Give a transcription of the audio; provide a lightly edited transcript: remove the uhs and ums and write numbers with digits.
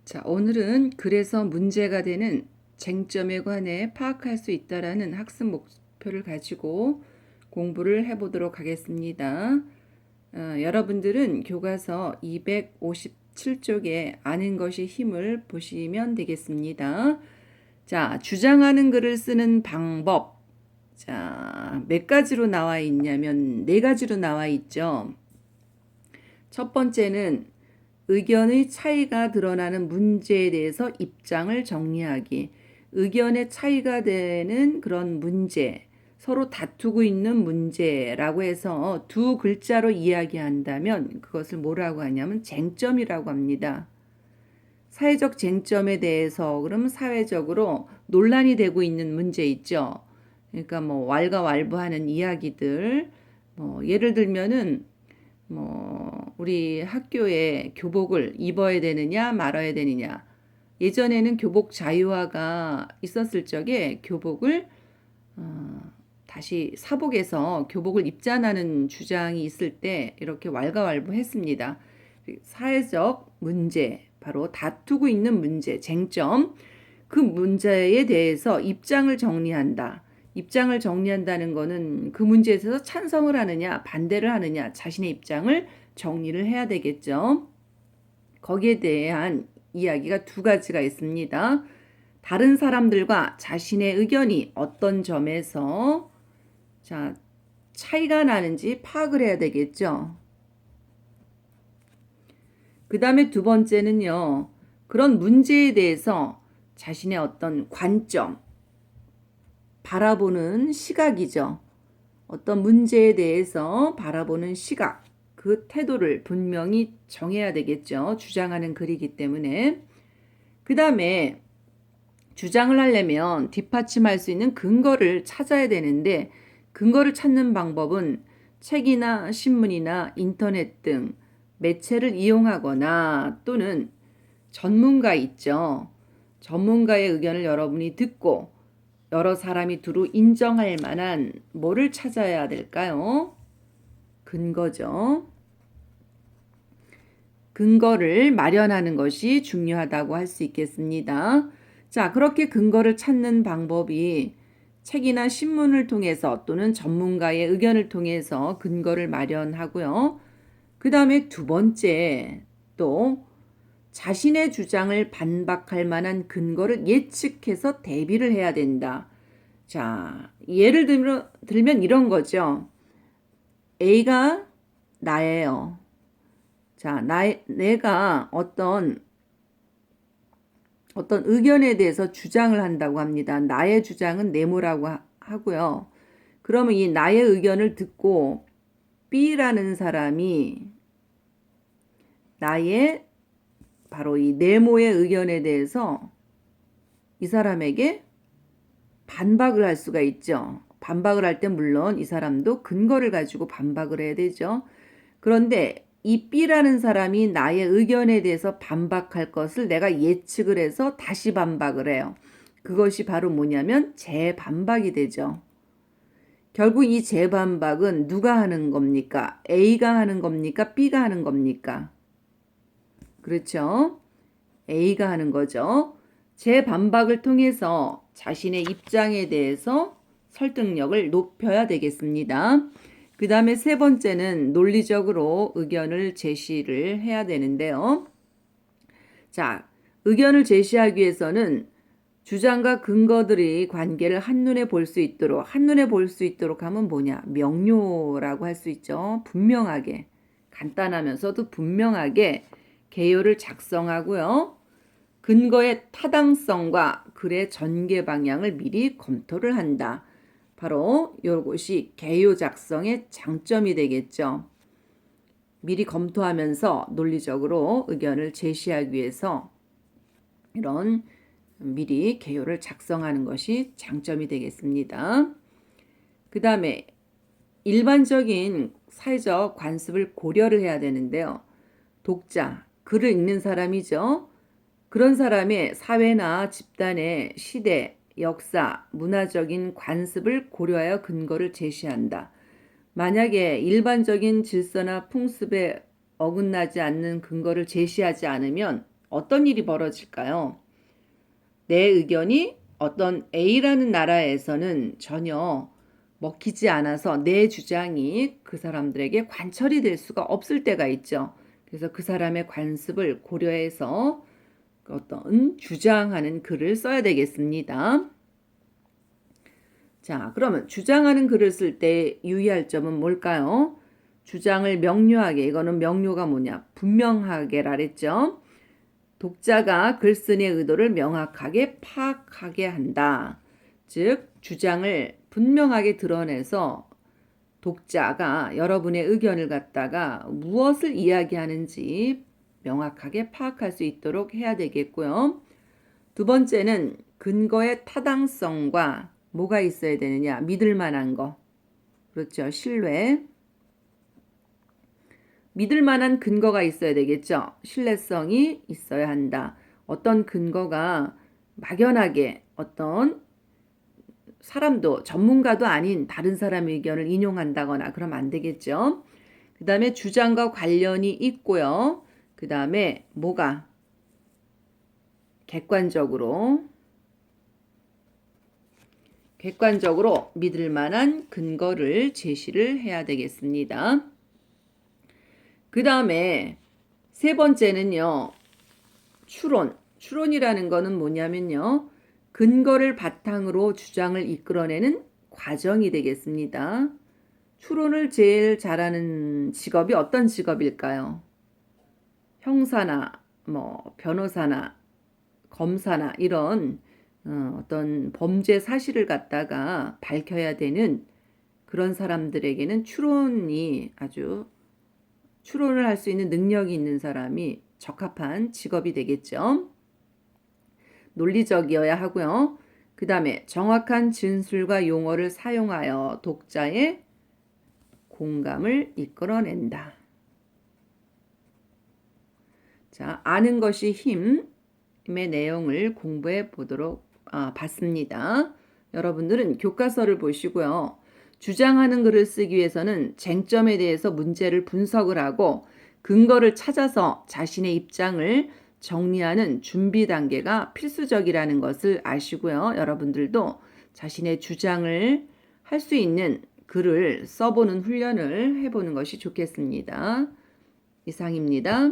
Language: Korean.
자, 오늘은 그래서 문제가 되는 쟁점에 관해 파악할 수 있다라는 학습 목표를 가지고 공부를 해보도록 하겠습니다. 여러분들은 교과서 257쪽에 아는 것이 힘을 보시면 되겠습니다. 자, 주장하는 글을 쓰는 방법. 자, 몇 가지로 나와 있냐면 네 가지로 나와 있죠. 첫 번째는 의견의 차이가 드러나는 문제에 대해서 입장을 정리하기. 의견의 차이가 되는 그런 문제, 서로 다투고 있는 문제라고 해서 두 글자로 이야기한다면 그것을 뭐라고 하냐면 쟁점이라고 합니다. 사회적 쟁점에 대해서 그러면 사회적으로 논란이 되고 있는 문제 있죠. 그러니까 뭐 왈가왈부하는 이야기들, 예를 들면은 우리 학교에 교복을 입어야 되느냐 말아야 되느냐. 예전에는 교복 자유화가 있었을 적에 교복을 다시 사복에서 교복을 입자라는 주장이 있을 때 이렇게 왈가왈부했습니다. 사회적 문제, 바로 다투고 있는 문제, 쟁점, 그 문제에 대해서 입장을 정리한다. 입장을 정리한다는 것은 그 문제에 대해서 찬성을 하느냐, 반대를 하느냐, 자신의 입장을 정리를 해야 되겠죠. 거기에 대한 이야기가 두 가지가 있습니다. 다른 사람들과 자신의 의견이 어떤 점에서 차이가 나는지 파악을 해야 되겠죠. 그 다음에 두 번째는요, 그런 문제에 대해서 자신의 어떤 관점, 바라보는 시각이죠. 어떤 문제에 대해서 바라보는 시각, 그 태도를 분명히 정해야 되겠죠. 주장하는 글이기 때문에. 그 다음에 주장을 하려면 뒷받침할 수 있는 근거를 찾아야 되는데 근거를 찾는 방법은 책이나 신문이나 인터넷 등 매체를 이용하거나 또는 전문가 있죠. 전문가의 의견을 여러분이 듣고 여러 사람이 두루 인정할 만한 뭐를 찾아야 될까요? 근거죠. 근거를 마련하는 것이 중요하다고 할 수 있겠습니다. 자, 그렇게 근거를 찾는 방법이 책이나 신문을 통해서 또는 전문가의 의견을 통해서 근거를 마련하고요. 그 다음에 두 번째, 또 자신의 주장을 반박할 만한 근거를 예측해서 대비를 해야 된다. 자, 예를 들면 이런 거죠. A가 나예요. 자, 내가 어떤 의견에 대해서 주장을 한다고 합니다. 나의 주장은 네모라고 하고요. 그러면 이 나의 의견을 듣고 B라는 사람이 나의 바로 이 네모의 의견에 대해서 이 사람에게 반박을 할 수가 있죠. 반박을 할 때 물론 이 사람도 근거를 가지고 반박을 해야 되죠. 그런데 이 B라는 사람이 나의 의견에 대해서 반박할 것을 내가 예측을 해서 다시 반박을 해요. 그것이 바로 뭐냐면 재반박이 되죠. 결국 이 재반박은 누가 하는 겁니까? A가 하는 겁니까? B가 하는 겁니까? 그렇죠? A가 하는 거죠. 재반박을 통해서 자신의 입장에 대해서 설득력을 높여야 되겠습니다. 그 다음에 세 번째는 논리적으로 의견을 제시를 해야 되는데요. 자, 의견을 제시하기 위해서는 주장과 근거들이 관계를 한눈에 볼 수 있도록 하면 뭐냐? 명료라고 할 수 있죠. 분명하게, 간단하면서도 분명하게 개요를 작성하고요. 근거의 타당성과 글의 전개 방향을 미리 검토를 한다. 바로 이것이 개요 작성의 장점이 되겠죠. 미리 검토하면서 논리적으로 의견을 제시하기 위해서 이런 미리 개요를 작성하는 것이 장점이 되겠습니다. 그 다음에 일반적인 사회적 관습을 고려를 해야 되는데요. 독자, 글을 읽는 사람이죠. 그런 사람의 사회나 집단의 시대, 역사, 문화적인 관습을 고려하여 근거를 제시한다. 만약에 일반적인 질서나 풍습에 어긋나지 않는 근거를 제시하지 않으면 어떤 일이 벌어질까요? 내 의견이 어떤 A라는 나라에서는 전혀 먹히지 않아서 내 주장이 그 사람들에게 관철이 될 수가 없을 때가 있죠. 그래서 그 사람의 관습을 고려해서 어떤 주장하는 글을 써야 되겠습니다. 자, 그러면 주장하는 글을 쓸 때 유의할 점은 뭘까요? 주장을 명료하게, 이거는 명료가 뭐냐? 분명하게라 그랬죠. 독자가 글쓴이의 의도를 명확하게 파악하게 한다. 즉, 주장을 분명하게 드러내서 독자가 여러분의 의견을 갖다가 무엇을 이야기하는지 명확하게 파악할 수 있도록 해야 되겠고요. 두 번째는 근거의 타당성과 뭐가 있어야 되느냐? 믿을 만한 거. 그렇죠. 신뢰. 믿을 만한 근거가 있어야 되겠죠. 신뢰성이 있어야 한다. 어떤 근거가 막연하게 어떤 사람도 전문가도 아닌 다른 사람의 의견을 인용한다거나 그러면 안 되겠죠. 그 다음에 주장과 관련이 있고요. 그 다음에 뭐가 객관적으로 믿을 만한 근거를 제시를 해야 되겠습니다. 그 다음에 세 번째는요. 추론이라는 거는 뭐냐면요. 근거를 바탕으로 주장을 이끌어내는 과정이 되겠습니다. 추론을 제일 잘하는 직업이 어떤 직업일까요? 형사나 변호사나 검사나 이런 어떤 범죄 사실을 갖다가 밝혀야 되는 그런 사람들에게는 추론을 할 수 있는 능력이 있는 사람이 적합한 직업이 되겠죠. 논리적이어야 하고요. 그 다음에 정확한 진술과 용어를 사용하여 독자의 공감을 이끌어낸다. 자, 아는 것이 힘의 내용을 공부해 봤습니다. 여러분들은 교과서를 보시고요. 주장하는 글을 쓰기 위해서는 쟁점에 대해서 문제를 분석을 하고 근거를 찾아서 자신의 입장을 정리하는 준비 단계가 필수적이라는 것을 아시고요. 여러분들도 자신의 주장을 할 수 있는 글을 써보는 훈련을 해보는 것이 좋겠습니다. 이상입니다.